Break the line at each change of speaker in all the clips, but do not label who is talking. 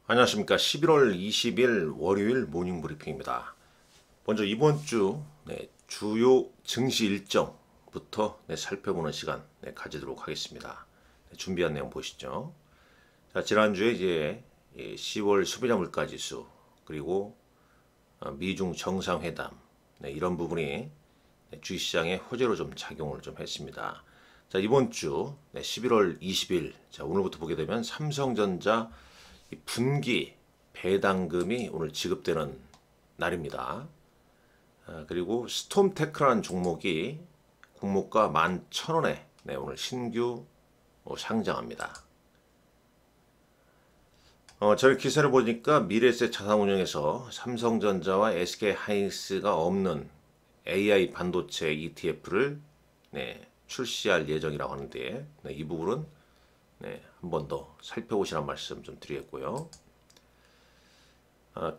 안녕하십니까. 11월 20일 월요일 모닝 브리핑입니다. 먼저 이번 주 주요 증시 일정부터 살펴보는 시간 가지도록 하겠습니다. 준비한 내용 보시죠. 자, 지난주에 이제 10월 소비자 물가 지수 그리고 미중 정상회담 이런 부분이 주식시장에 호재로 좀 작용을 좀 했습니다. 자, 이번 주 11월 20일 자, 오늘부터 보게 되면 삼성전자 분기 배당금이 오늘 지급되는 날입니다. 그리고 스톰테크라는 종목이 공모가 11,000원에 오늘 신규 상장합니다. 저희 기사를 보니까 미래에셋 자산운용에서 삼성전자와 SK하이닉스가 없는 AI 반도체 ETF를 출시할 예정이라고 하는데 이 부분은 한 번 더 살펴보시라는 말씀 좀 드리겠고요.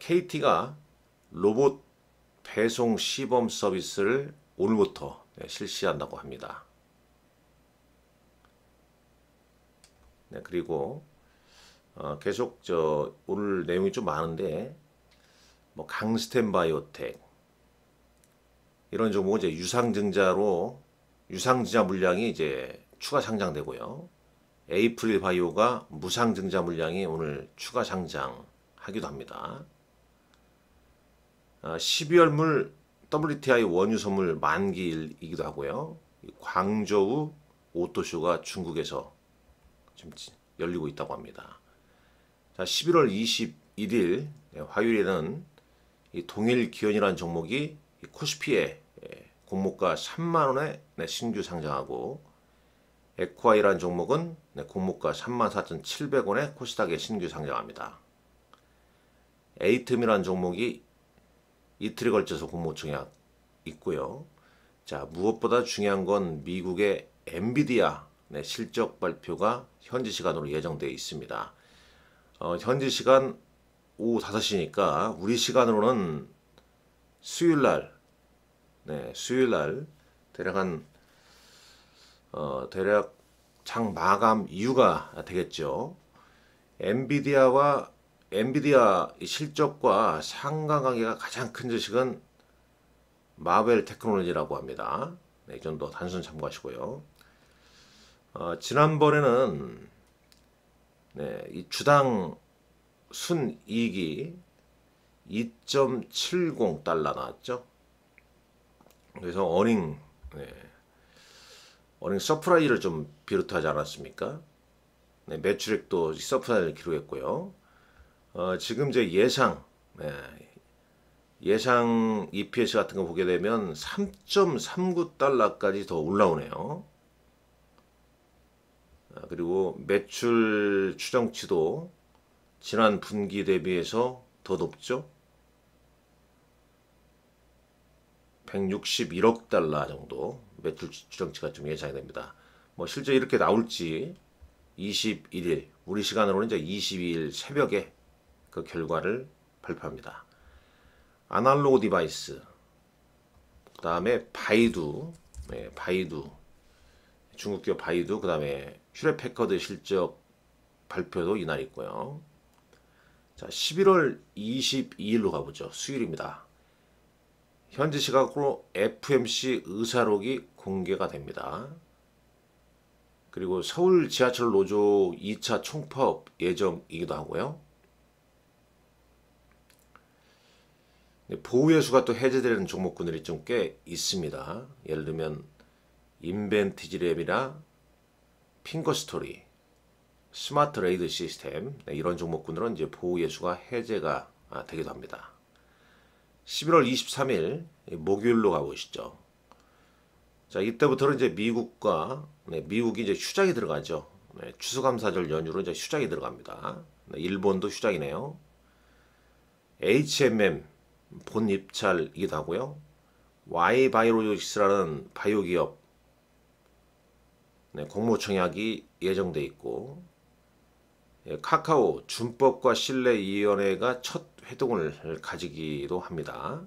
KT가 로봇 배송 시범 서비스를 오늘부터 실시한다고 합니다. 그리고 계속 오늘 내용이 좀 많은데 뭐 강스텐 바이오텍 이런 종목은 이제 유상증자 물량이 이제 추가 상장되고요. 에이프릴 바이오가 무상증자 물량이 오늘 추가 상장하기도 합니다. 12월물 WTI 원유 선물 만기일이기도 하고요. 광저우 오토쇼가 중국에서 지금 열리고 있다고 합니다. 자, 11월 21일 화요일에는 이 동일기원이라는 종목이 코스피에 공모가 3만원에 신규 상장하고 에코아이라는 종목은 공모가 34,700원에 코스닥에 신규 상장합니다. 에이텀이라는 종목이 이틀에 걸쳐서 공모 청약 있고요. 자, 무엇보다 중요한 건 미국의 엔비디아 실적 발표가 현지 시간으로 예정되어 있습니다. 현지 시간 오후 5시니까 우리 시간으로는 수요일날 대략 장 마감 이후가 되겠죠. 엔비디아 실적과 상관관계가 가장 큰 주식은 마벨 테크놀로지라고 합니다. 이 정도 단순 참고하시고요. 지난번에는 이 주당 순이익이 2.70달러 나왔죠. 그래서 어닝 서프라이즈를 좀 비롯하지 않았습니까? 매출액도 서프라이즈를 기록했고요. 지금 이제 예상 EPS 같은 거 보게 되면 3.39달러까지 더 올라오네요. 그리고 매출 추정치도 지난 분기 대비해서 더 높죠. 161억 달러 정도 매출 추정치가 좀 예상이 됩니다. 뭐 실제 이렇게 나올지 21일 우리 시간으로는 이제 22일 새벽에 그 결과를 발표합니다. 아날로그 디바이스 그 다음에 바이두 중국 기업 바이두 그 다음에 휴렛패커드 실적 발표도 이날 있고요. 자, 11월 22일로 가보죠. 수요일입니다. 현지 시각으로 FMC 의사록이 공개가 됩니다. 그리고 서울 지하철 노조 2차 총파업 예정이기도 하고요. 보호예수가 또 해제되는 종목군들이 좀 꽤 있습니다. 예를 들면 인벤티지랩이나 핑거스토리, 스마트 레이드 시스템 이런 종목군들은 이제 보호예수가 해제가 되기도 합니다. 11월 23일 목요일로 가보시죠. 자, 이때부터는 이제 미국이 이제 휴장이 들어가죠. 추수감사절 연휴로 이제 휴장이 들어갑니다. 일본도 휴장이네요. HMM 본 입찰이기도 하고요. Y바이오로직스라는 바이오 기업 공모 청약이 예정돼 있고, 카카오 준법과 신뢰위원회가 첫 회동을 가지기도 합니다.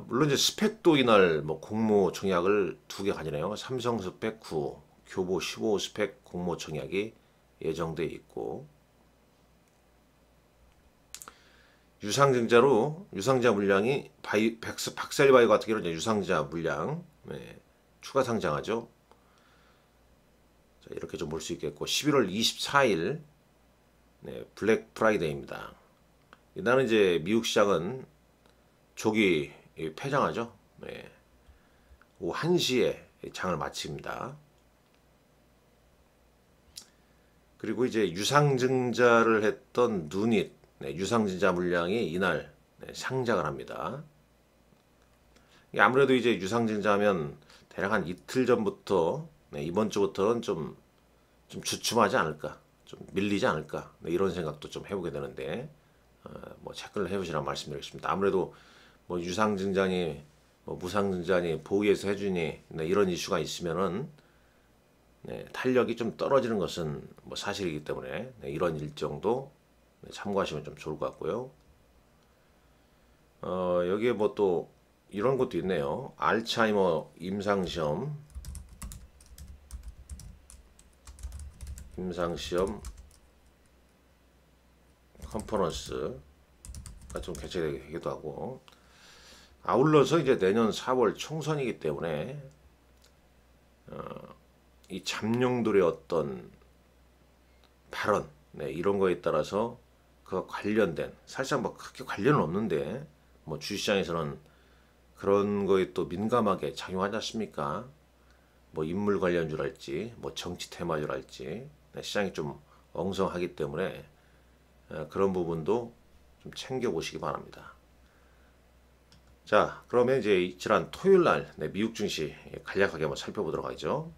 물론 이제 스펙도 이날 뭐 공모 청약을 2개 가지네요. 삼성 스펙 9, 교보 15 스펙 공모 청약이 예정돼 있고, 유상증자 물량이 박셀바이오 같은 경우는 이제 유상증자 물량 추가 상장하죠. 자, 이렇게 좀 볼 수 있겠고, 11월 24일 블랙 프라이데이입니다. 이날은 이제 미국 시장은 조기 폐장하죠. 오후 1시에 장을 마칩니다. 그리고 이제 유상증자를 했던 누닛 유상증자 물량이 이날 상장을 합니다. 아무래도 이제 유상증자하면 대략 한 이틀 전부터 이번 주부터는 좀 주춤하지 않을까, 좀 밀리지 않을까, 이런 생각도 좀 해보게 되는데, 뭐 체크를 해보시라고 말씀드리겠습니다. 아무래도 뭐 유상증자니 뭐 무상증자니 보기에서 해주니 이런 이슈가 있으면은 탄력이 좀 떨어지는 것은 뭐 사실이기 때문에 이런 일정도 참고하시면 좀 좋을 것 같고요. 여기에 뭐 또 이런 것도 있네요. 알츠하이머 임상시험 컨퍼런스가 좀 개최되기도 하고, 아울러서 이제 내년 4월 총선이기 때문에 이 잠룡들의 어떤 발언 이런 거에 따라서 그와 관련된, 사실상 뭐 크게 관련은 없는데 뭐 주시장에서는 그런 거에 또 민감하게 작용하지 않습니까? 뭐 인물 관련주랄지 뭐 정치 테마주랄지 시장이 좀 엉성하기 때문에 그런 부분도 좀 챙겨보시기 바랍니다. 자, 그러면 이제 지난 토요일날 미국 증시 간략하게 한번 살펴보도록 하죠.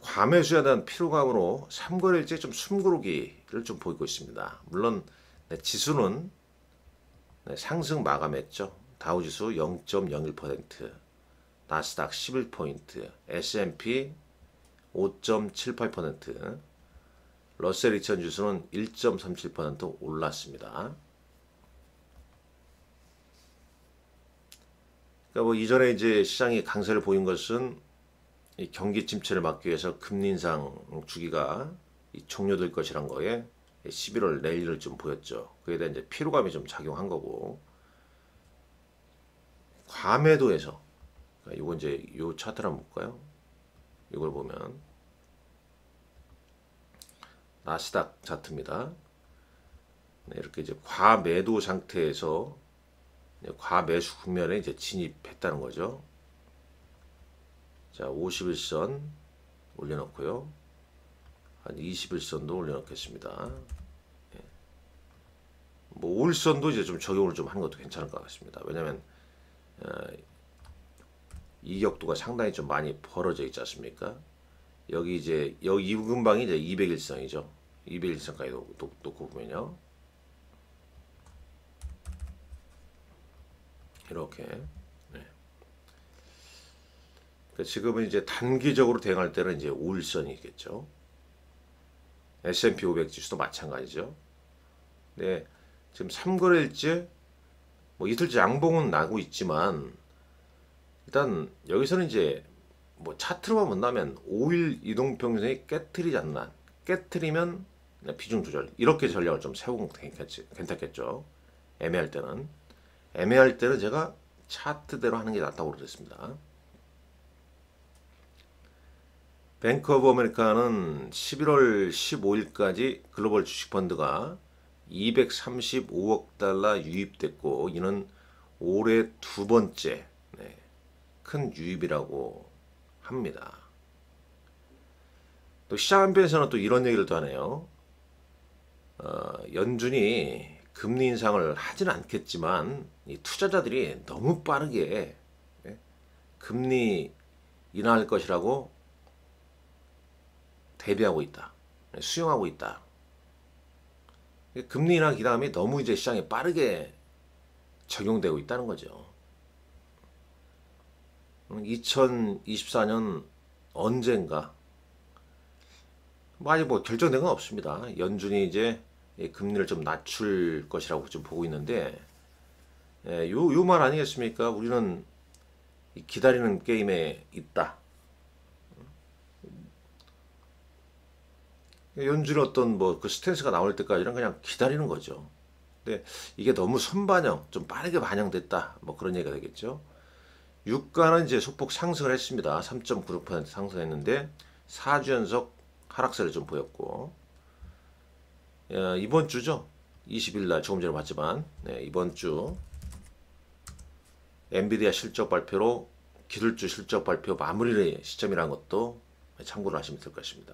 과매수에 대한 피로감으로 3거래일째 좀 숨고르기를 좀 보이고 있습니다. 물론 지수는 상승 마감했죠. 다우지수 0.01%, 나스닥 11포인트, S&P 5.78%, 러셀 2000 지수는 1.37% 올랐습니다. 그러니까 뭐 이전에 이제 시장이 강세를 보인 것은 이 경기 침체를 막기 위해서 금리 인상 주기가 종료될 것이란 거에 11월 랠리를 좀 보였죠. 그에 대한 이제 피로감이 좀 작용한 거고, 과매도에서, 그러니까 이거 이제 요 차트를 한번 볼까요? 이걸 보면 나스닥 차트입니다. 이렇게 이제 과매도 상태에서 과매수 국면에 이제 진입했다는 거죠. 자, 51선 올려놓고요. 한 21선도 올려놓겠습니다. 뭐 5일선도 이제 좀 적용을 좀 하는 것도 괜찮을 것 같습니다. 왜냐면 이격도가 상당히 좀 많이 벌어져 있지 않습니까? 여기 이 근방이 이제 201선이죠. 201선까지 놓고 보면요. 이렇게. 지금은 이제 단기적으로 대응할 때는 이제 5일선이겠죠. S&P 500 지수도 마찬가지죠. 네, 지금 3거래일째 뭐 이틀째 양봉은 나고 있지만, 일단 여기서는 이제 뭐 차트로만 본다면 5일 이동평균선이 깨트리지 않나, 깨트리면 비중 조절, 이렇게 전략을 좀 세우면 괜찮겠죠. 애매할 때는 제가 차트대로 하는 게 낫다고 그랬습니다. 뱅크 오브 아메리카는 11월 15일까지 글로벌 주식펀드가 235억 달러 유입됐고, 이는 올해 두 번째 큰 유입이라고 합니다. 또 시장 한편에서는 또 이런 얘기를 또 하네요. 연준이 금리 인상을 하지는 않겠지만 이 투자자들이 너무 빠르게 금리 인하할 것이라고 대비하고 있다, 수용하고 있다. 금리 인하 기대감이 너무 이제 시장에 빠르게 적용되고 있다는 거죠. 2024년 언젠가, 뭐 아직 뭐 결정된 건 없습니다. 연준이 이제 금리를 좀 낮출 것이라고 좀 보고 있는데, 요 말 아니겠습니까? 우리는 기다리는 게임에 있다. 연준의 어떤 뭐 그 스탠스가 나올 때까지는 그냥 기다리는 거죠. 근데 이게 너무 선반영, 좀 빠르게 반영됐다. 뭐 그런 얘기가 되겠죠. 유가는 이제 소폭 상승을 했습니다. 3.96% 상승했는데 4주 연속 하락세를 좀 보였고, 이번 주죠. 20일 날 조금 전에 봤지만, 네, 이번 주 엔비디아 실적 발표로 기술주 실적 발표 마무리 시점이라는 것도 참고를 하시면 될 것입니다.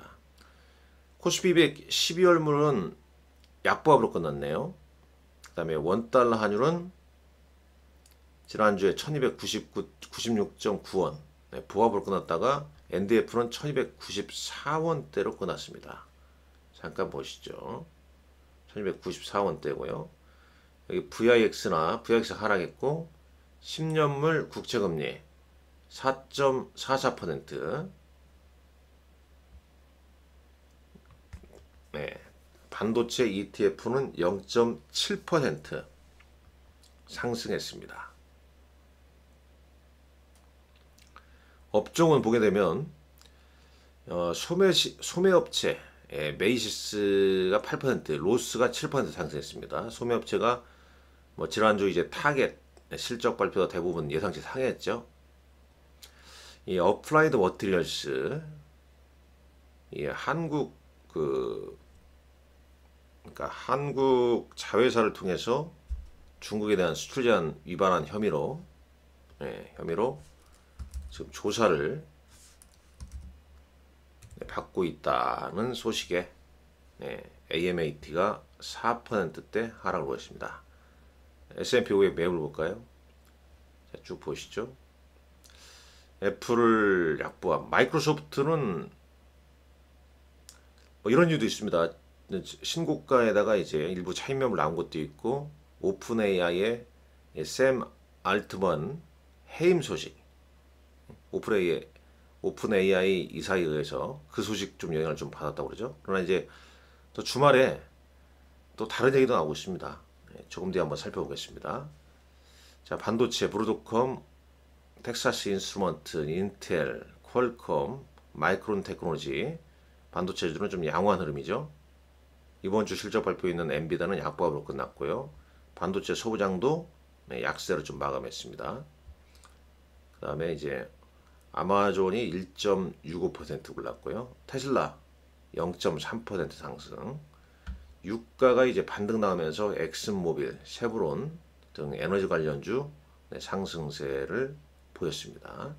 코스피 200 12월물은 약보합으로 끝났네요. 그 다음에 원달러 환율은 지난주에 1296.9원 보합으로 끝났다가 NDF는 1294원대로 끝났습니다. 잠깐 보시죠. 1294원대고요. 여기 VIX나 VIX 하락했고 10년물 국채금리 4.44%. 네, 반도체 ETF는 0.7% 상승했습니다. 업종은 보게 되면 소매업체 메이시스가 8%, 로스가 7% 상승했습니다. 소매업체가 뭐 지난주 이제 타겟 실적 발표가 대부분 예상치 상회했죠. 이 어플라이드 머티리얼스, 이 한국 그러니까 한국 자회사를 통해서 중국에 대한 수출 제한 위반한 혐의로 지금 조사를 받고 있다는 소식에 AMAT가 4%대 하락을 보였습니다. S&P 500 매물 볼까요? 자, 쭉 보시죠. 애플을 약보합, 마이크로소프트는 뭐 이런 이유도 있습니다. 신고가에다가 이제 일부 차익매물 나온 것도 있고, 오픈 AI의 샘 알트먼 해임 소식, 오픈 AI 이사에 의해서 그 소식 좀 영향을 좀 받았다고 그러죠. 그러나 이제 또 주말에 또 다른 얘기도 나오고 있습니다. 조금 뒤에 한번 살펴보겠습니다. 자, 반도체 브로드컴, 텍사스 인스트루먼트, 인텔, 퀄컴, 마이크론 테크놀로지 반도체주는 좀 양호한 흐름이죠. 이번 주 실적 발표 있는 엔비디아는 약보합으로 끝났고요. 반도체 소부장도 약세로 좀 마감했습니다. 그 다음에 이제 아마존이 1.65% 올랐고요. 테슬라 0.3% 상승. 유가가 이제 반등 나오면서 엑슨모빌, 쉐브론 등 에너지 관련주 상승세를 보였습니다.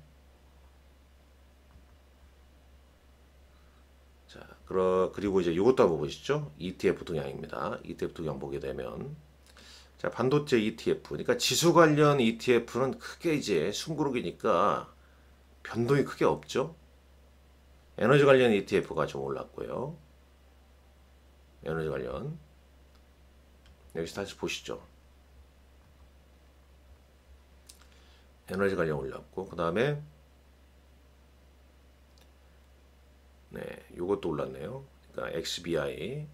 자, 그리고 이제 이것도 한번 보시죠. ETF 동향입니다. ETF 동향 보게 되면, 자, 반도체 ETF, 그러니까 지수 관련 ETF는 크게 이제 숨고르기니까 변동이 크게 없죠. 에너지 관련 ETF가 좀 올랐고요. 에너지 관련 여기서 다시 보시죠. 에너지 관련 올랐고, 그 다음에 요것도 올랐네요. 그러니까 XBI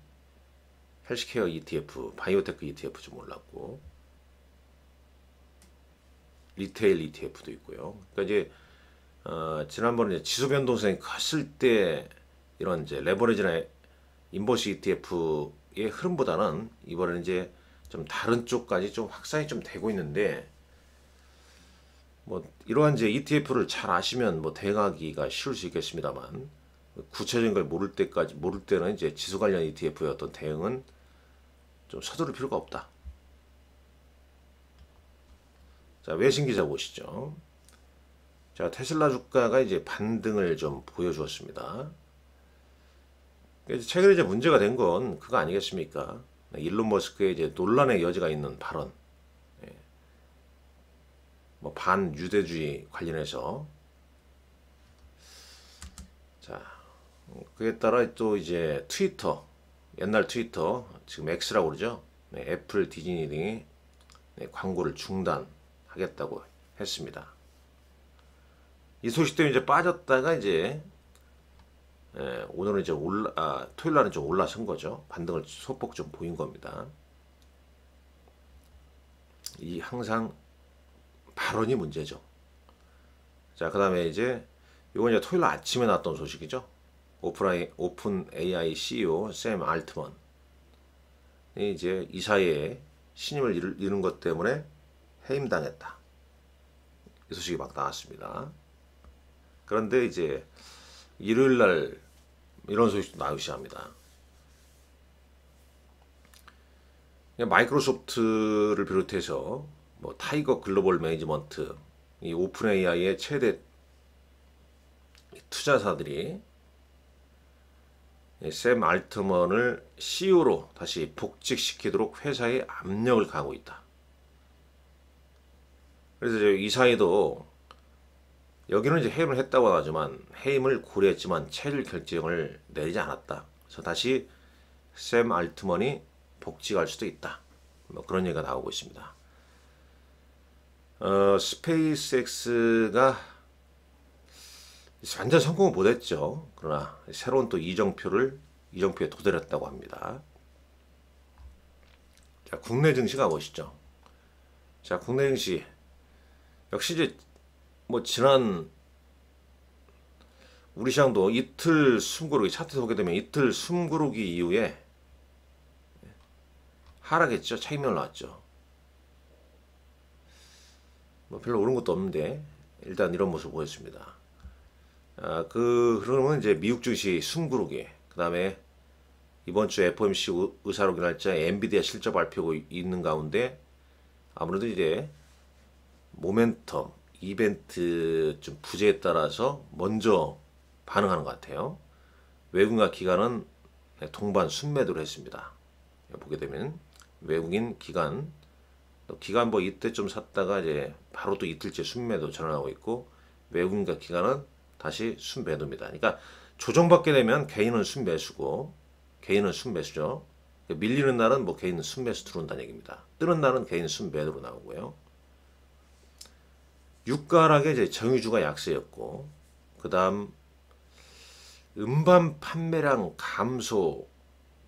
헬스케어 ETF, 바이오테크 ETF 좀 올랐고, 리테일 ETF도 있고요. 그러니까 이제 지난번에 지수 변동성이 컸을 때 이런 이제 레버리지나 인버스 ETF의 흐름보다는 이번에는 이제 좀 다른 쪽까지 좀 확산이 좀 되고 있는데, 뭐 이러한 이제 ETF를 잘 아시면 뭐 대응하기가 쉬울 수 있겠습니다만, 구체적인 걸 모를 때는 이제 지수 관련 ETF의 어떤 대응은 좀 서두를 필요가 없다. 자, 외신 기자 보시죠. 자, 테슬라 주가가 이제 반등을 좀 보여주었습니다. 최근에 이제 문제가 된 건 그거 아니겠습니까? 일론 머스크의 이제 논란의 여지가 있는 발언, 뭐 반유대주의 관련해서, 자, 그에 따라 또 이제 트위터, 옛날 트위터, 지금 X라고 그러죠. 애플, 디즈니 등이 광고를 중단하겠다고 했습니다. 이 소식 때문에 이제 빠졌다가 이제 오늘은 이제 토요일 날은 좀 올라선 거죠. 반등을 소폭 좀 보인 겁니다. 이 항상 발언이 문제죠. 자, 그 다음에 이제 이건 이제 토요일 아침에 나왔던 소식이죠. 오픈 AI CEO 샘 알트먼이 이제 이사회에 신임을 잃은 것 때문에 해임당했다. 이 소식이 막 나왔습니다. 그런데 이제 일요일 날 이런 소식도 나오기 시작합니다. 마이크로소프트를 비롯해서 뭐 타이거 글로벌 매니지먼트, 이 오픈 AI의 최대 투자사들이 샘 알트먼을 CEO로 다시 복직시키도록 회사에 압력을 가하고 있다. 그래서 이사회도 여기는 이제 해임을 했다고 하지만 해임을 고려했지만 체질 결정을 내리지 않았다. 그래서 다시 샘 알트먼이 복직할 수도 있다. 뭐 그런 얘기가 나오고 있습니다. 스페이스X가 완전 성공은 못했죠. 그러나 새로운 또 이정표에 도달했다고 합니다. 자, 국내 증시 가보시죠. 자, 국내 증시 역시 이제 뭐 지난 우리 시장도 이틀 숨고르기 차트 보게 되면 이틀 숨고르기 이후에 하락했죠. 차익면을 나왔죠. 뭐 별로 오른 것도 없는데 일단 이런 모습 보였습니다. 그 흐름은 이제 미국 증시 숨고르기, 그 다음에 이번 주 FOMC 의사록이 날짜 엔비디아 실적 발표가 있는 가운데 아무래도 이제 모멘텀 이벤트 좀 부재에 따라서 먼저 반응하는 것 같아요. 외국인과 기관은 동반 순매도를 했습니다. 보게 되면 외국인 기관 뭐 이때 좀 샀다가 이제 바로 또 이틀째 순매도 전환하고 있고, 외국인과 기관은 다시 순매도입니다. 그러니까 조정받게 되면 개인은 순매수고 개인은 순매수죠. 밀리는 날은 뭐 개인은 순매수 들어온다는 얘기입니다. 뜨는 날은 개인 순매도로 나오고요. 유가 하락에 이제 정유주가 약세였고, 그 다음 음반 판매량 감소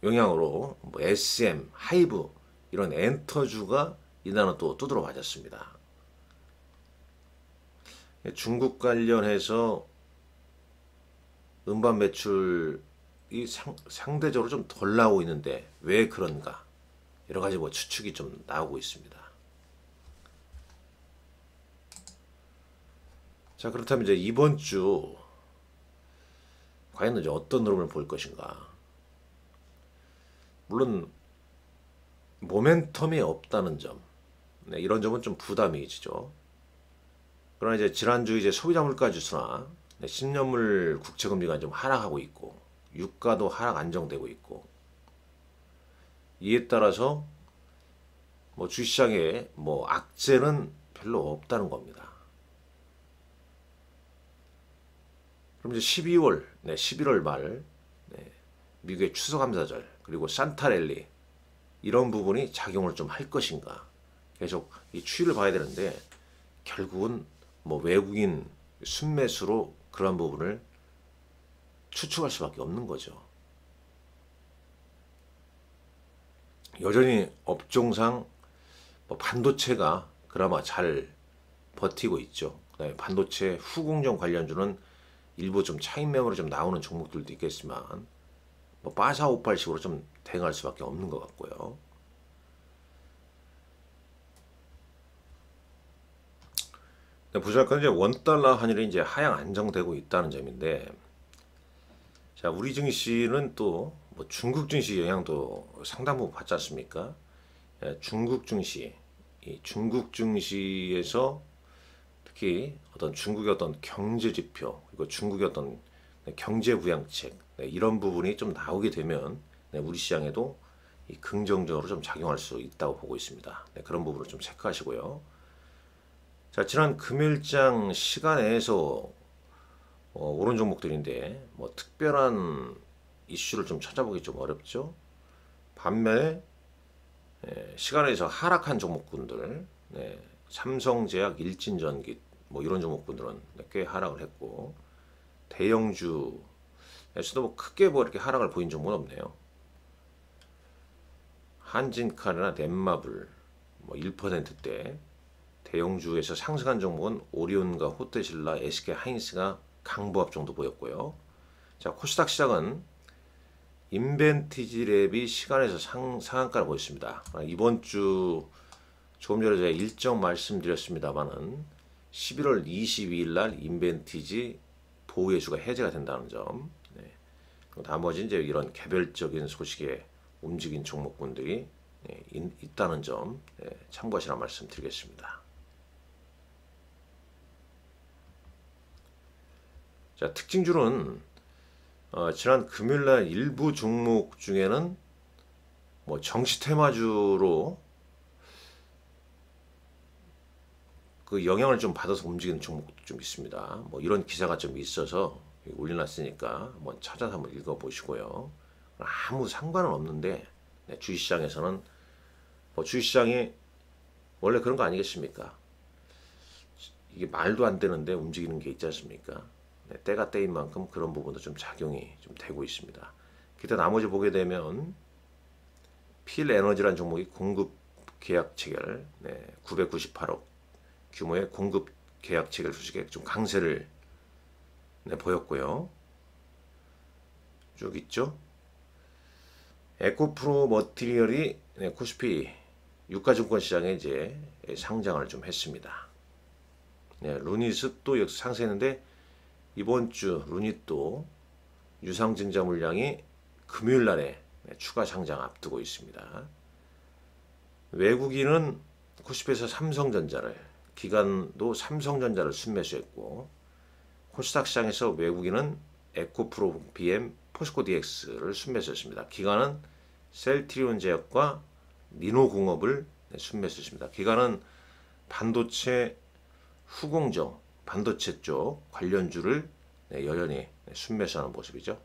영향으로 뭐 SM, 하이브 이런 엔터주가 이날은 또 두드러 맞았습니다. 중국 관련해서 음반 매출이 상대적으로 좀 덜 나오고 있는데 왜 그런가? 여러 가지 뭐 추측이 좀 나오고 있습니다. 자, 그렇다면 이제 이번 주 과연 이제 어떤 흐름을 볼 것인가? 물론 모멘텀이 없다는 점, 이런 점은 좀 부담이 지죠. 그러나 이제 지난주 이제 소비자 물가 지수나 10년물 국채 금리가 좀 하락하고 있고, 유가도 하락 안정되고 있고, 이에 따라서 뭐 주시장에 뭐 악재는 별로 없다는 겁니다. 그럼 이제 11월 말, 미국의 추수감사절, 그리고 산타랠리 이런 부분이 작용을 좀 할 것인가? 계속 이 추이를 봐야 되는데 결국은 뭐 외국인 순매수로 그런 부분을 추측할 수밖에 없는 거죠. 여전히 업종상 뭐 반도체가 그나마 잘 버티고 있죠. 그다음에 반도체 후공정 관련주는 일부 좀 차익 매물이 좀 나오는 종목들도 있겠지만 뭐 빠사오팔식으로 좀 대응할 수밖에 없는 것 같고요. 보시면 이제 원달러 환율이 이제 하향 안정되고 있다는 점인데, 자, 우리 증시는 또 뭐 중국 증시 영향도 상당 부분 받지 않습니까? 중국 증시에서 특히 어떤 중국의 어떤 경제 지표, 그리고 중국의 어떤 경제 부양책, 이런 부분이 좀 나오게 되면 우리 시장에도 긍정적으로 좀 작용할 수 있다고 보고 있습니다. 그런 부분을 좀 체크하시고요. 자, 지난 금요일장 시간에서 오른 종목들인데 뭐 특별한 이슈를 좀 찾아보기 좀 어렵죠. 반면에 시간에서 하락한 종목군들, 삼성제약, 일진전기 뭐 이런 종목군들은 꽤 하락을 했고, 대형주에서도 뭐 크게 뭐 이렇게 하락을 보인 종목은 없네요. 한진칼이나 넷마블 뭐 1%대, 대형주에서 상승한 종목은 오리온과 호텔신라, SK 하이닉스가 강보합 정도 보였고요. 자, 코스닥 시장은 인벤티지랩이 시간에서 상한가를 보였습니다. 이번 주 조금 전에 제가 일정 말씀드렸습니다만은 11월 22일 날 인벤티지 보호예수가 해제가 된다는 점. 네. 나머지 이제 이런 개별적인 소식에 움직인 종목군들이 있다는 점 참고하시라 말씀드리겠습니다. 자, 특징주는 지난 금요일날 일부 종목 중에는 뭐 정시 테마주로 그 영향을 좀 받아서 움직이는 종목도 좀 있습니다. 뭐 이런 기사가 좀 있어서 올려놨으니까 한번 찾아서 한번 읽어보시고요. 아무 상관은 없는데 주식시장에서는 뭐 주식시장이 원래 그런 거 아니겠습니까? 이게 말도 안 되는데 움직이는 게 있지 않습니까? 때가 때인 만큼 그런 부분도 좀 작용이 좀 되고 있습니다. 기타 나머지 보게 되면 필에너지라는 종목이 공급 계약 체결 998억 규모의 공급 계약 체결 소식에 좀 강세를 보였고요. 쭉 있죠. 에코프로 머티리얼이 코스피 유가증권 시장에 이제 상장을 좀 했습니다. 루닛은 또 여기서 상승했는데 이번 주 루닛도 유상증자 물량이 금요일 날에 추가 상장 앞두고 있습니다. 외국인은 코스피에서 삼성전자를, 기관도 삼성전자를 순매수했고, 코스닥 시장에서 외국인은 에코프로 BM, 포스코 DX를 순매수했습니다. 기관은 셀트리온 제약과 니노공업을 순매수했습니다. 기관은 반도체 후공정, 반도체 쪽 관련주를 여전히 순매수하는 모습이죠.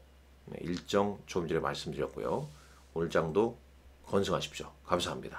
일정 조금 전에 말씀드렸고요. 오늘 장도 건승하십시오. 감사합니다.